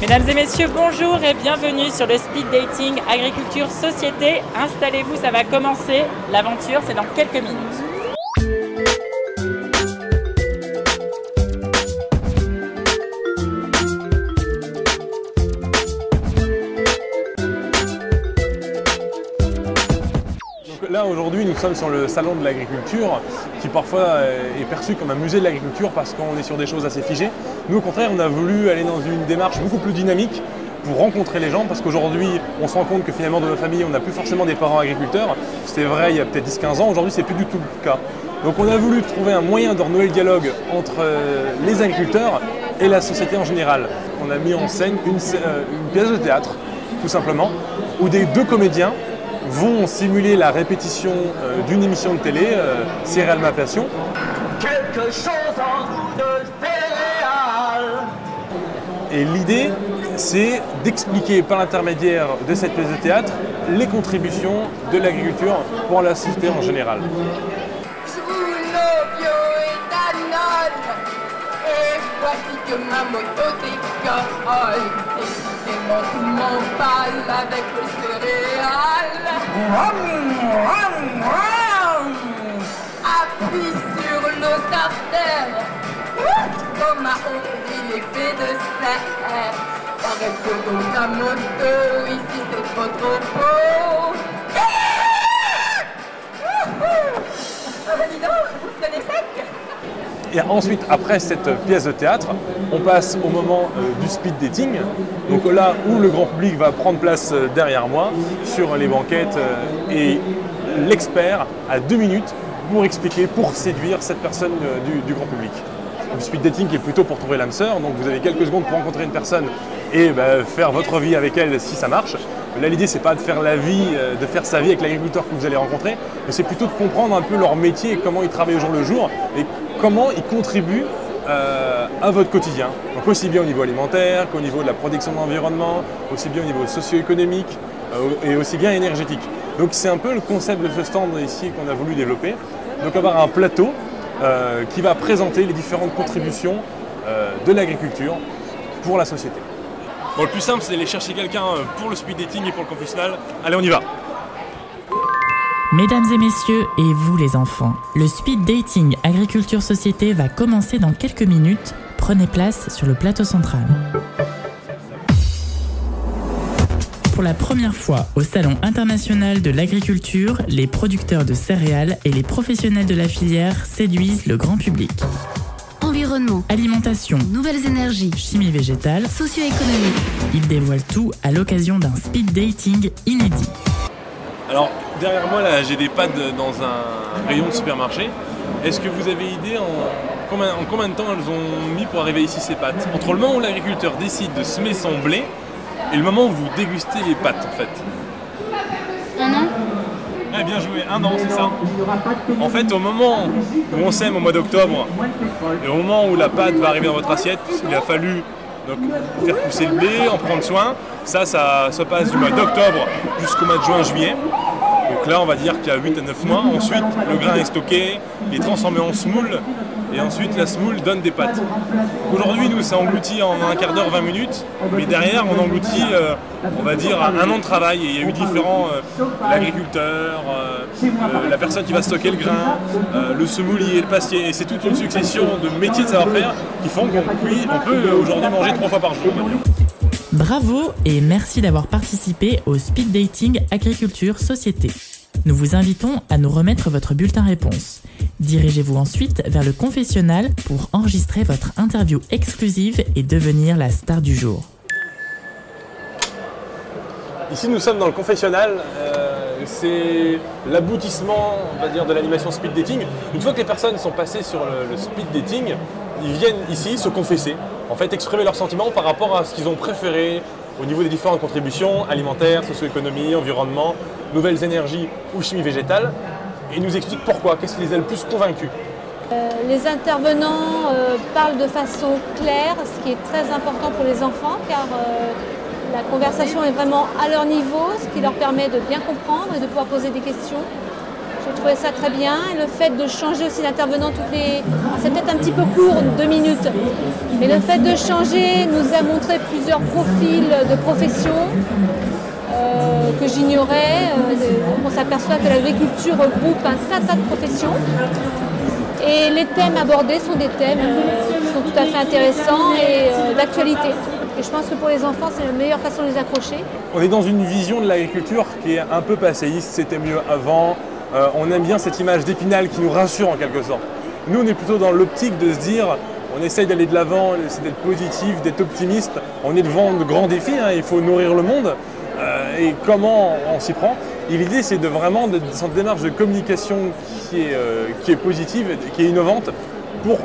Mesdames et messieurs, bonjour et bienvenue sur le Speed Dating Agriculture Société. Installez-vous, ça va commencer. L'aventure, c'est dans quelques minutes. Là aujourd'hui nous sommes sur le salon de l'agriculture qui parfois est perçu comme un musée de l'agriculture parce qu'on est sur des choses assez figées. Nous au contraire on a voulu aller dans une démarche beaucoup plus dynamique pour rencontrer les gens parce qu'aujourd'hui on se rend compte que finalement dans nos familles on n'a plus forcément des parents agriculteurs. C'était vrai il y a peut-être 10-15 ans, aujourd'hui c'est plus du tout le cas. Donc on a voulu trouver un moyen de renouer le dialogue entre les agriculteurs et la société en général. On a mis en scène une pièce de théâtre tout simplement où des deux comédiens vont simuler la répétition d'une émission de télé, Céréales ma passion. Quelque chose en goût de céréales. Et l'idée, c'est d'expliquer par l'intermédiaire de cette pièce de théâtre les contributions de l'agriculture pour la société en général. Et voici que ma moto décolle. Décidément tout m'emballe avec le céréal. Appuie sur le starter. Comme a compris l'effet de serre. Arrête donc ta moto, ici c'est trop beau. Dis donc, vous tenez sec. Et ensuite, après cette pièce de théâtre, on passe au moment du speed dating. Donc là où le grand public va prendre place derrière moi sur les banquettes et l'expert a 2 minutes pour expliquer, pour séduire cette personne du grand public. Le speed dating est plutôt pour trouver l'âme sœur, donc vous avez quelques secondes pour rencontrer une personne et faire votre vie avec elle si ça marche. Là l'idée c'est pas de faire sa vie avec l'agriculteur que vous allez rencontrer, mais c'est plutôt de comprendre un peu leur métier et comment ils travaillent au jour le jour et comment ils contribuent à votre quotidien. Donc aussi bien au niveau alimentaire qu'au niveau de la protection de l'environnement, aussi bien au niveau socio-économique et aussi bien énergétique. Donc c'est un peu le concept de ce stand ici qu'on a voulu développer. Donc avoir un plateau qui va présenter les différentes contributions de l'agriculture pour la société. Bon, le plus simple c'est d'aller chercher quelqu'un pour le speed dating et pour le confessionnal. Allez on y va! Mesdames et messieurs, et vous les enfants, le Speed Dating Agriculture Société va commencer dans quelques minutes. Prenez place sur le plateau central. Pour la première fois au Salon international de l'agriculture, les producteurs de céréales et les professionnels de la filière séduisent le grand public. Environnement, alimentation, nouvelles énergies, chimie végétale, socio-économique. Ils dévoilent tout à l'occasion d'un speed dating inédit. Alors derrière moi là j'ai des pâtes dans un rayon de supermarché. Est-ce que vous avez idée en combien de temps elles ont mis pour arriver ici ces pâtes? Entre le moment où l'agriculteur décide de semer son blé et le moment où vous dégustez les pâtes en fait. 1 an? Ah, bien joué, 1 an c'est ça. En fait au moment où on sème au mois d'octobre et au moment où la pâte va arriver dans votre assiette, il a fallu donc faire pousser le blé, en prendre soin. Ça se passe du mois d'octobre jusqu'au mois de juin-juillet. Donc là, on va dire qu'il y a 8 à 9 mois. Ensuite, le grain est stocké, il est transformé en semoule. Et ensuite, la semoule donne des pâtes. Aujourd'hui, nous, ça engloutit en un quart d'heure, 20 minutes. Mais derrière, on engloutit, on va dire, 1 an de travail. Et il y a eu différents l'agriculteur, la personne qui va stocker le grain, le semoulier, le pastier. Et c'est toute une succession de métiers de savoir-faire qui font qu'on peut aujourd'hui manger 3 fois par jour. Bravo et merci d'avoir participé au Speed Dating Agriculture Société. Nous vous invitons à nous remettre votre bulletin réponse. Dirigez-vous ensuite vers le confessionnal pour enregistrer votre interview exclusive et devenir la star du jour. Ici nous sommes dans le confessionnal, c'est l'aboutissement on va dire, de l'animation speed dating. Une fois que les personnes sont passées sur le speed dating, ils viennent ici se confesser, en fait exprimer leurs sentiments par rapport à ce qu'ils ont préféré au niveau des différentes contributions alimentaires, socio-économie, environnement, nouvelles énergies ou chimie végétale. Et ils nous expliquent pourquoi, qu'est-ce qui les a le plus convaincus. Les intervenants parlent de façon claire, ce qui est très important pour les enfants car la conversation est vraiment à leur niveau, ce qui leur permet de bien comprendre et de pouvoir poser des questions. J'ai trouvais ça très bien. Et le fait de changer aussi d'intervenant c'est peut-être un petit peu court, 2 minutes, mais le fait de changer nous a montré plusieurs profils de professions que j'ignorais. On s'aperçoit que l'agriculture regroupe un tas de professions. Et les thèmes abordés sont des thèmes qui sont tout à fait intéressants et d'actualité. Et je pense que pour les enfants, c'est la meilleure façon de les accrocher. On est dans une vision de l'agriculture qui est un peu passéiste, c'était mieux avant. On aime bien cette image d'Épinal qui nous rassure en quelque sorte. Nous, on est plutôt dans l'optique de se dire, on essaye d'aller de l'avant, d'être positif, d'être optimiste. On est devant de grands défis, hein, il faut nourrir le monde. Et comment on s'y prend? Et l'idée, c'est de vraiment de cette démarche de communication qui est positive, qui est innovante, pour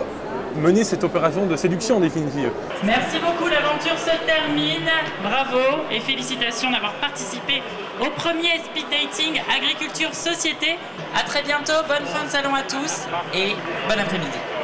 mener cette opération de séduction en définitive. Merci beaucoup, l'aventure se termine. Bravo et félicitations d'avoir participé au premier speed dating agriculture société. À très bientôt, bonne fin de salon à tous et bon après-midi.